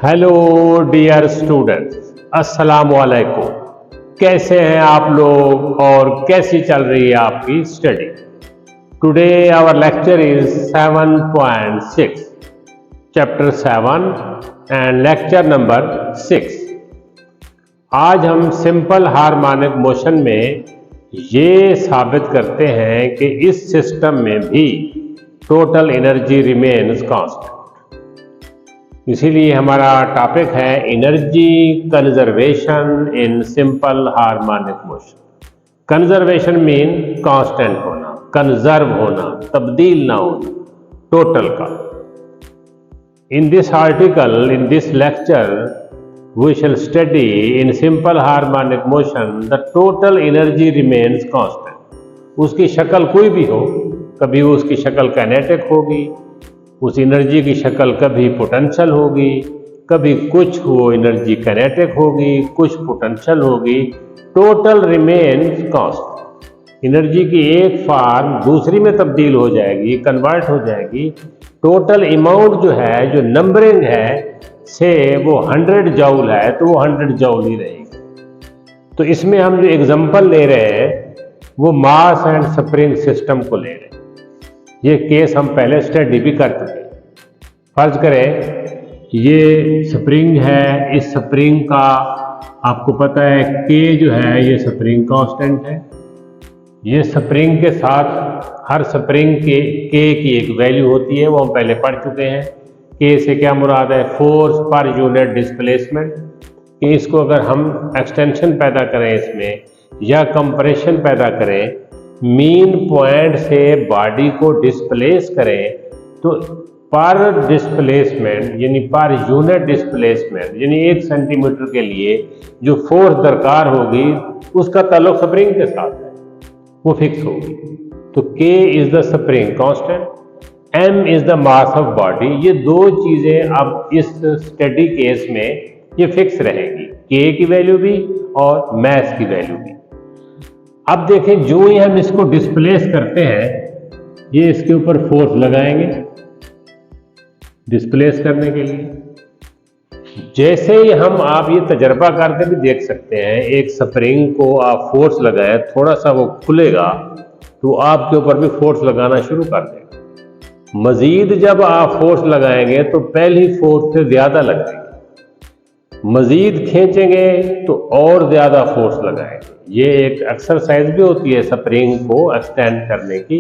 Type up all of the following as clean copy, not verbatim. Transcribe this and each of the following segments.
Hello dear students, अस्सलाम वालेकुम। कैसे हैं आप लोग और कैसी चल रही है आपकी study? Today our lecture is 7.6, chapter 7 and lecture number 6। आज हम सिंपल हार्मोनिक मोशन में ये साबित करते हैं कि इस सिस्टम में भी टोटल एनर्जी रिमेन्स कांस्टेंट। इसीलिए हमारा टॉपिक है energy conservation in simple harmonic motion. Conservation mean constant होना, कंजर्व होना, तब्दील ना होना, टोटल का। In this article, in this lecture we shall study in simple harmonic motion the total energy remains constant. उसकी शक्ल कोई भी हो, कभी उसकी शक्ल काइनेटिक होगी, उस एनर्जी की शक्ल कभी पोटेंशियल होगी, कभी कुछ वो एनर्जी काइनेटिक होगी, कुछ पोटेंशियल होगी। Total remains constant. एनर्जी की एक फॉर्म दूसरी में तब्दील हो जाएगी, कन्वर्ट हो जाएगी। टोटल अमाउंट जो है, जो नंबरिंग है, से वो 100 जूल है तो वो 100 जूल ही रहेगी। तो इसमें हम जो एग्जांपल ले रहे हैं वो मास एंड स्प्रिंग सिस्टम को ले रहे हैं। ये केस हम पहले स्टडी भी कर चुके हैं। फर्ज करें ये स्प्रिंग है, इस स्प्रिंग का आपको पता है के जो है ये स्प्रिंग कांस्टेंट है। ये स्प्रिंग के साथ हर स्प्रिंग के की एक वैल्यू होती है, वो हम पहले पढ़ चुके हैं। के से क्या मुराद है? Force per unit displacement. कि इसको अगर हम एक्सटेंशन पैदा करें इसमें या कंप्रेशन पैदा करें, मीन पॉइंट से बॉडी को डिस्प्लेस करें, तो पर डिस्प्लेसमेंट यानी पर यूनिट डिस्प्लेसमेंट यानी 1 सेंटीमीटर के लिए जो फोर्स दरकार होगी उसका ताल्लुक स्प्रिंग के साथ है, वो फिक्स होगी। तो K is the spring constant, M is the mass of body. ये दो चीजें अब इस स्टडी केस में ये फिक्स रहेगी, K की वैल्यू भी और मास की वैल्यू भी। अब देखें, जो ही हम इसको डिस्प्लेस करते हैं, ये इसके ऊपर फोर्स लगाएंगे डिस्प्लेस करने के लिए। जैसे ही आप ये तजर्बा करके भी देख सकते हैं, एक स्प्रिंग को आप फोर्स लगाएं, थोड़ा सा वो खुलेगा तो आपके ऊपर भी फोर्स लगाना शुरू कर देगा। मजीद जब आप फोर्स लगाएंगे तो पहली फोर्स से ज्यादा लगेगी, मजीद खींचेंगे तो और ज्यादा फोर्स लगाएंगे। ये एक एक्सरसाइज भी होती है स्प्रिंग को एक्सटेंड करने की।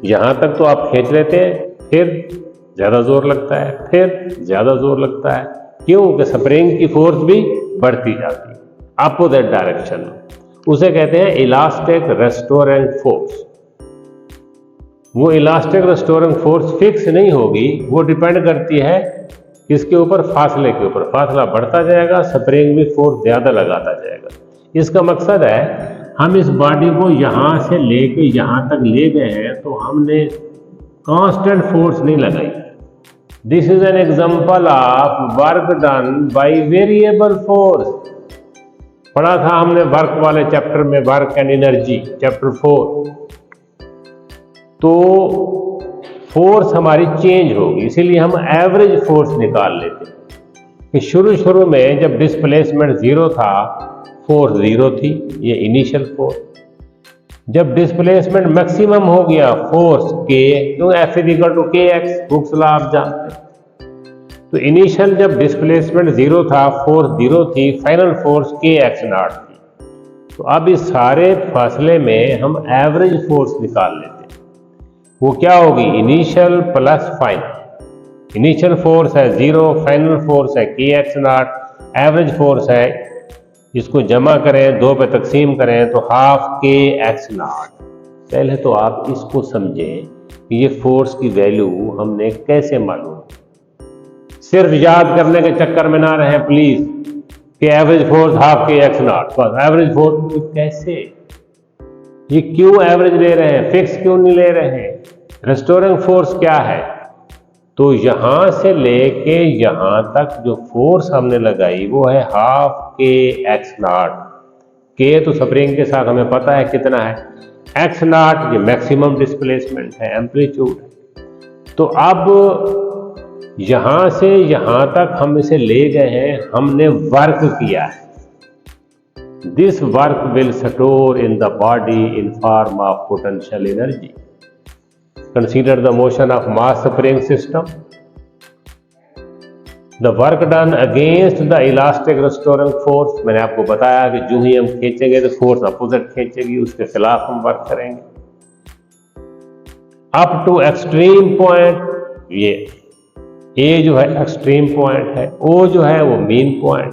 यहां तक तो आप खींच लेते हैं, फिर ज्यादा जोर लगता है, फिर ज्यादा जोर लगता है। क्यों? कि स्प्रिंग की फोर्स भी बढ़ती जाती है अपोजिट डायरेक्शन में। उसे कहते हैं इलास्टिक रेस्टोरेंट फोर्स। वो इलास्टिक रेस्टोरेंट फोर्स फिक्स नहीं होगी, वो डिपेंड करती है इसके ऊपर, फासले के ऊपर। फासला बढ़ता जाएगा, स्प्रिंग भी फोर्स ज्यादा लगाता जाएगा। इसका मकसद है हम इस बॉडी को यहां से लेके यहां तक ले गए हैं तो हमने कांस्टेंट फोर्स नहीं लगाई। This is an example of work done by variable force. पढ़ा था हमने वर्क वाले चैप्टर में, वर्क एंड एनर्जी, चैप्टर 4। तो फोर्स हमारी चेंज होगी, इसीलिए हम एवरेज फोर्स निकाल लेते हैं कि शुरू में जब डिस्प्लेसमेंट 0 था, फोर्स 0 थी, ये इनिशियल फोर्स। जब डिस्प्लेसमेंट मैक्सिमम हो गया, फोर्स K, क्यों? F = kx, हुक्स लॉ आप जानते हैं। तो इनिशियल जब डिस्प्लेसमेंट 0 था, फोर्स 0 थी, फाइनल फोर्स kx0 थी। तो अब इस सारे फासले में हम एवरेज फोर्स निकाल लेते हैं। वो क्या होगी? Initial plus final. Initial force है 0, फाइनल फोर्स है kx0, एवरेज फोर्स है, इसको जमा करें, 2 पे तकसीम करें तो ½ kx0। पहले तो आप इसको समझें कि ये फोर्स की वैल्यू हमने कैसे मालूम। सिर्फ याद करने के चक्कर में ना रहें प्लीज कि एवरेज फोर्स ½ kx0, बस एवरेज फोर्स। कैसे? ये क्यों एवरेज ले रहे हैं, फिक्स क्यों नहीं ले रहे हैं? रेस्टोरिंग फोर्स क्या है? तो यहां से लेके यहां तक जो फोर्स हमने लगाई वो है ½ kx0। K तो स्प्रिंग के साथ हमें पता है कितना है, x0 ये मैक्सिमम डिस्प्लेसमेंट है, एम्पलीट्यूड है। तो अब यहां से यहां तक हम इसे ले गए हैं, हमने वर्क किया है। This work will store in the body in form of potential energy. Consider the motion of mass spring system. The work done against the elastic restoring force. मैंने आपको बताया कि जो ही हम खींचेंगे तो फोर्स अपोजिट खींचेगी, उसके खिलाफ हम वर्क करेंगे। अप टू एक्सट्रीम पॉइंट, ये ए जो है एक्सट्रीम पॉइंट है, ओ जो है वो मीन पॉइंट।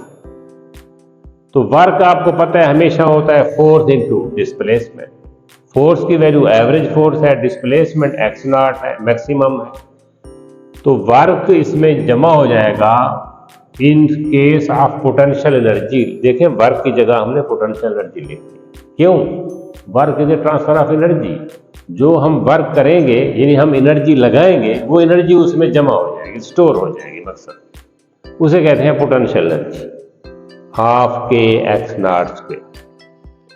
तो वर्क आपको पता है हमेशा होता है फोर्स इनटू डिस्प्लेसमेंट। फोर्स की वैल्यू एवरेज फोर्स है, डिस्प्लेसमेंट एक्स नॉट है, मैक्सिमम है। तो वर्क इसमें जमा हो जाएगा in case of potential energy. देखें वर्क की जगह हमने पोटेंशियल एनर्जी लिखी। क्यों? Work is a transfer of energy. जो हम वर्क करेंगे यानी हम एनर्जी लगाएंगे, वो एनर्जी उसमें जमा हो जाएगी, स्टोर हो जाएगी, मकसद उसे कहते हैं पोटेंशियल एनर्जी। हाफ के एक्स नॉट स्क्वायर,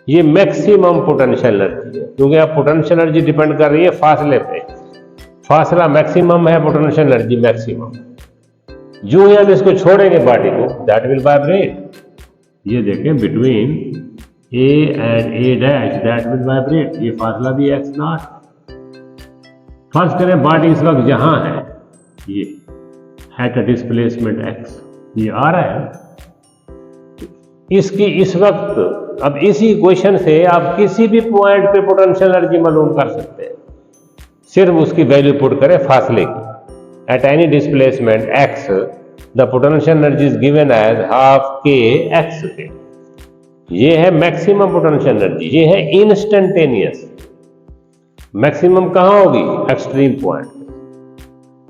ये मैक्सिमम पोटेंशियल एनर्जी है, क्योंकि अब पोटेंशियल एनर्जी डिपेंड कर रही है फासले पे। फासला मैक्सिमम है, पोटेंशियल एनर्जी मैक्सिमम। जो ही हम इसको छोड़ेंगे बॉडी को, दैट विल वाइब्रेट। ये देखें between A and A dash, that will vibrate. ये फासला भी एक्स नॉट। फर्स्ट करें बॉडी इस वक्त जहां है, ये एट अ डिस्प्लेसमेंट एक्स, ये आ रहा है इसकी इस वक्त। अब इसी इक्वेशन से आप किसी भी पॉइंट पे पोटेंशियल एनर्जी मालूम कर सकते हैं। सिर्फ उसकी वैल्यू पुट करें फासले की। At any displacement x the potential energy is given as half के एक्स के। ये है मैक्सिमम पोटेंशियल एनर्जी, ये है इंस्टेंटेनियस। मैक्सिमम कहां होगी? Extreme point.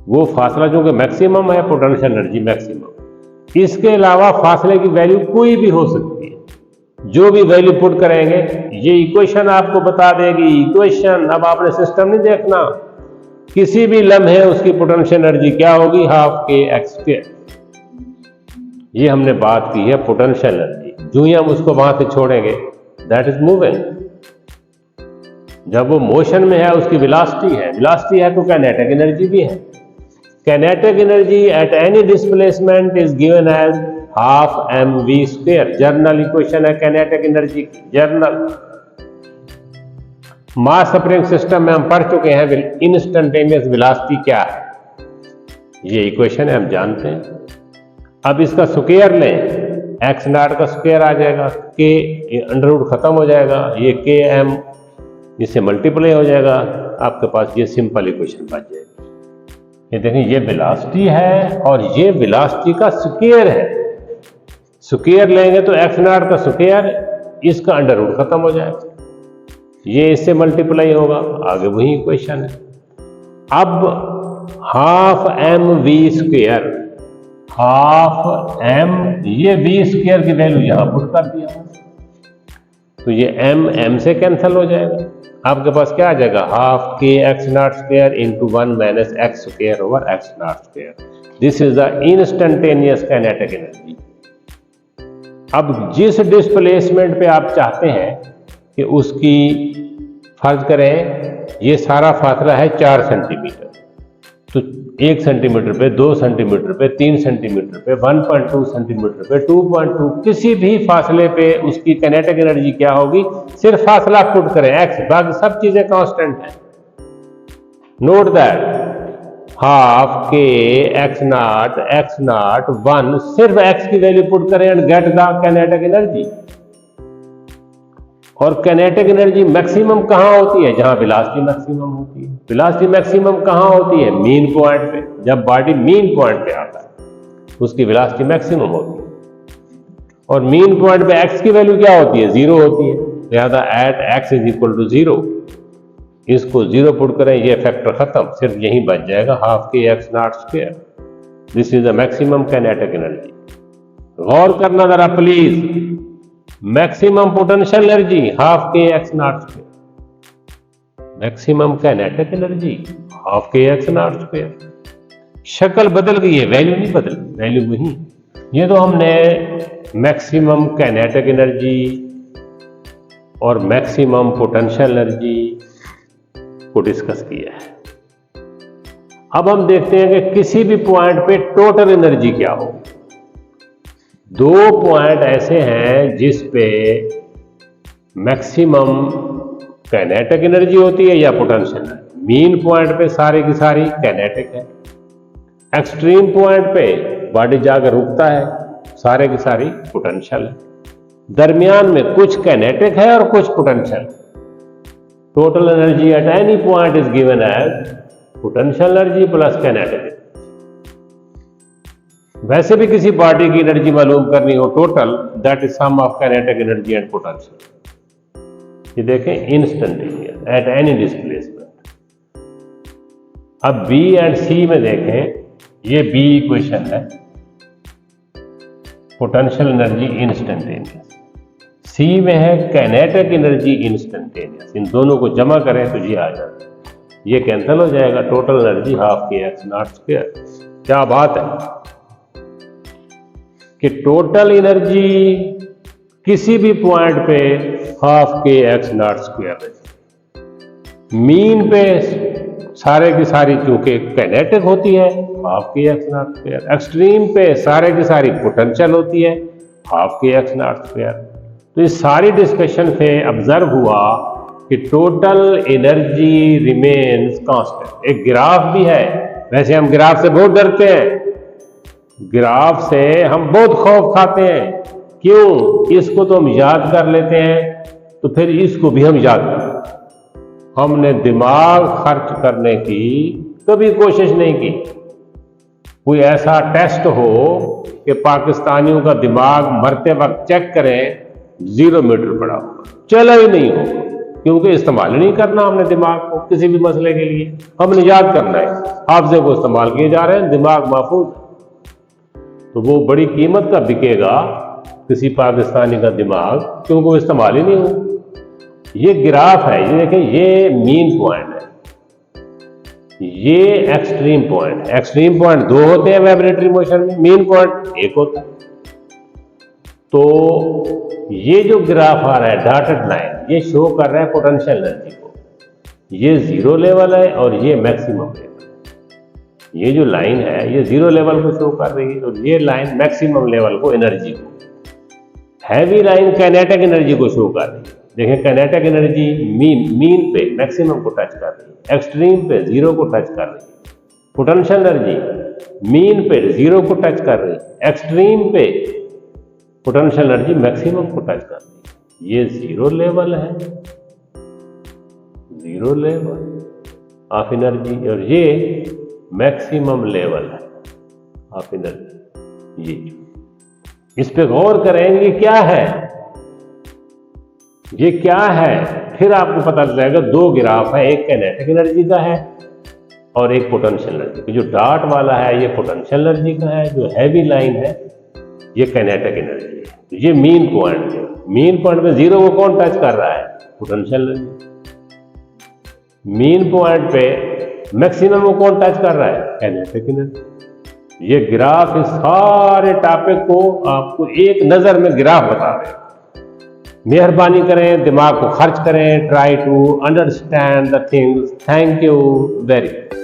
वो फासला जो कि मैक्सिमम है, पोटेंशियल एनर्जी मैक्सिमम। इसके अलावा फासले की वैल्यू कोई भी हो सकती है। जो भी वैल्यू पुट करेंगे, ये इक्वेशन आपको बता देगी। इक्वेशन, अब आपने सिस्टम नहीं देखना, किसी भी लम्हे उसकी पोटेंशियल एनर्जी क्या होगी? हाफ के एक्स स्क्वायर। ये हमने बात की है पोटेंशियल एनर्जी। जो ही हम उसको वहां से छोड़ेंगे, दैट इज मूविंग। जब वो मोशन में है, उसकी वेलोसिटी है। वेलोसिटी है तो काइनेटिक एनर्जी भी है। Kinetic energy at any displacement is given as half m v square. General equation है काइनेटिक एनर्जी की, जर्नल। मास स्प्रिंग सिस्टम में हम पढ़ चुके हैं इंस्टेंटेनियस वेलोसिटी क्या है। ये इक्वेशन है, हम जानते हैं। अब इसका स्क्वायर लें, एक्स नॉट का स्क्वायर आ जाएगा, के अंडर रूट खत्म हो जाएगा, ये के एम इससे मल्टीप्लाई हो जाएगा, आपके पास ये सिंपल इक्वेशन बच जाएगी। ये देखें, ये वेलोसिटी है और ये वेलोसिटी का स्क्वायर है। स्क्वायर लेंगे तो एक्स नॉट का स्क्वायर, इसका अंडर रूट खत्म हो जाएगा, ये इससे मल्टीप्लाई होगा, आगे वही इक्वेशन है। अब half m v square, half m, ये वी स्क्वायर की वैल्यू यहां पुट कर दिया, तो ये एम एम से कैंसिल हो जाएगा। आपके पास क्या आ जाएगा? हाफ के X naught square into 1 minus x square over x naught square. This is the instantaneous kinetic energy. अब जिस डिस्प्लेसमेंट पे आप चाहते हैं कि उसकी, फर्ज करें ये सारा फासला है 4 सेंटीमीटर, तो 1 सेंटीमीटर पे, 2 सेंटीमीटर पे, 3 सेंटीमीटर पे, 1.2 सेंटीमीटर पे, 2.2, किसी भी फासले पे उसकी काइनेटिक एनर्जी क्या होगी? सिर्फ फासला पुट करें एक्स, बाकी सब चीजें कांस्टेंट हैं। नोट दैट हाफ के एक्स नॉट 1, सिर्फ एक्स की वैल्यू पुट करें and get the kinetic energy. और काइनेटिक एनर्जी मैक्सिमम कहां होती है? जहां वेलोसिटी मैक्सिमम होती है। वेलोसिटी मैक्सिमम कहां होती है? मीन पॉइंट पे। जब बॉडी मीन पॉइंट पे आता है, उसकी वेलोसिटी मैक्सिमम होती है। और मीन पॉइंट पे एक्स की वैल्यू क्या होती है? 0 होती है। लिहाजा at x is equal to 0, इसको 0 पुट करें, ये फैक्टर खत्म, सिर्फ यही बच जाएगा हाफ के X naught square. This is the maximum kinetic energy. गौर करना जरा please, maximum potential energy half के X naught square, maximum kinetic energy half के एक्स नॉट स्क्वायर। शक्ल बदल गई है, वैल्यू नहीं बदल, वैल्यू वही। ये तो हमने मैक्सिमम काइनेटिक एनर्जी और मैक्सिमम पोटेंशियल एनर्जी को डिस्कस किया है। अब हम देखते हैं कि किसी भी पॉइंट पे टोटल एनर्जी क्या हो। दो पॉइंट ऐसे हैं जिस पे मैक्सिमम काइनेटिक एनर्जी होती है या पोटेंशियल है। मीन पॉइंट पे सारी की सारी काइनेटिक है, एक्सट्रीम पॉइंट पे बॉडी जाकर रुकता है, सारे की सारी पोटेंशियल है, दरमियान में कुछ काइनेटिक है और कुछ potential. Total energy at any point is given as potential energy plus kinetic. वैसे भी किसी बॉडी की एनर्जी मालूम करनी हो total, that is sum of kinetic energy and potential. ये देखें इंस्टेंटेनियस एट एनी डिस्प्लेसमेंट। अब बी एंड सी में देखें, ये बी इक्वेशन है, पोटेंशियल एनर्जी इंस्टेंटेनियस, सी में है काइनेटिक एनर्जी इंस्टेंटेनियस। इन दोनों को जमा करें तो ये आ जाता है, ये कैंसिल हो जाएगा, टोटल एनर्जी हाफ के एक्स नॉट स्क्वायर। क्या बात है कि टोटल एनर्जी किसी भी पॉइंट पे हाफ के एक्स नॉट स्क्वायर है। मीन पे सारे की सारी चूंकि काइनेटिक होती है, हाफ के एक्स नॉट स्क्वायर। एक्सट्रीम पे सारे की सारी पोटेंशियल होती है, हाफ के एक्स नॉट स्क्वायर। तो इस सारी डिस्कशन से ऑब्जर्व हुआ कि टोटल एनर्जी रिमेन्स कांस्टेंट। एक ग्राफ भी है, वैसे हम ग्राफ से बहुत डरते हैं, ग्राफ से हम बहुत खौफ खाते हैं। क्यों? इसको तो हम याद कर लेते हैं, तो फिर इसको भी हम याद कर लेते हैं। हमने दिमाग खर्च करने की कभी कोशिश नहीं की। कोई ऐसा टेस्ट हो कि पाकिस्तानियों का दिमाग मरते वक्त चेक करें, 0 मीटर पड़ा होगा, चला ही नहीं हो, क्योंकि इस्तेमाल नहीं करना हमने दिमाग को किसी भी मसले के लिए। हमने याद करना है, हाफजे को इस्तेमाल किए जा रहे हैं, दिमाग महफूज। तो वो बड़ी कीमत का बिकेगा किसी पाकिस्तानी का दिमाग, क्योंकि वो इस्तेमाल ही नहीं हो। ये ग्राफ है, ये देखें, ये मीन पॉइंट है, ये एक्सट्रीम पॉइंट। एक्सट्रीम पॉइंट 2 होते हैं वाइब्रेटरी मोशन में, मीन पॉइंट 1 होता है। तो ये जो ग्राफ आ रहा है डॉटेड लाइन, ये शो कर रहा है पोटेंशियल एनर्जी को। ये 0 लेवल है और ये मैक्सिमम लेवल। ये जो लाइन है ये 0 लेवल को शो कर रही है और ये लाइन मैक्सिमम लेवल को, एनर्जी को। हैवी लाइन काइनेटिक एनर्जी को शो कर रही है। देखें, काइनेटिक एनर्जी मीन पे मैक्सिमम को टच कर रही है, एक्सट्रीम पे 0 को टच कर रही है। पोटेंशियल एनर्जी मीन पे 0 को टच कर रही है, एक्सट्रीम पे पोटेंशियल एनर्जी मैक्सिमम को टच कर रही है। ये 0 लेवल है, 0 लेवल ऑफ एनर्जी, और ये मैक्सिमम लेवल है ऑफ एनर्जी। ये इस पे गौर करेंगे, क्या है ये, क्या है, फिर आपको पता चल जाएगा। 2 ग्राफ है, एक काइनेटिक एनर्जी का है और एक पोटेंशियल एनर्जी का। जो डॉट वाला है ये पोटेंशियल एनर्जी का है, जो हैवी लाइन है ये काइनेटिक एनर्जी है। तो ये मीन पॉइंट है, मीन पॉइंट में 0 को कौन टच कर रहा है? Potential energy. मीन पॉइंट पे मैक्सिमम को कौन टच कर रहा है? Kinetic energy. ये ग्राफ इस सारे टॉपिक को आपको एक नजर में ग्राफ बता रहे हैं। मेहरबानी करें, दिमाग को खर्च करें, try to understand the things. Thank you very much.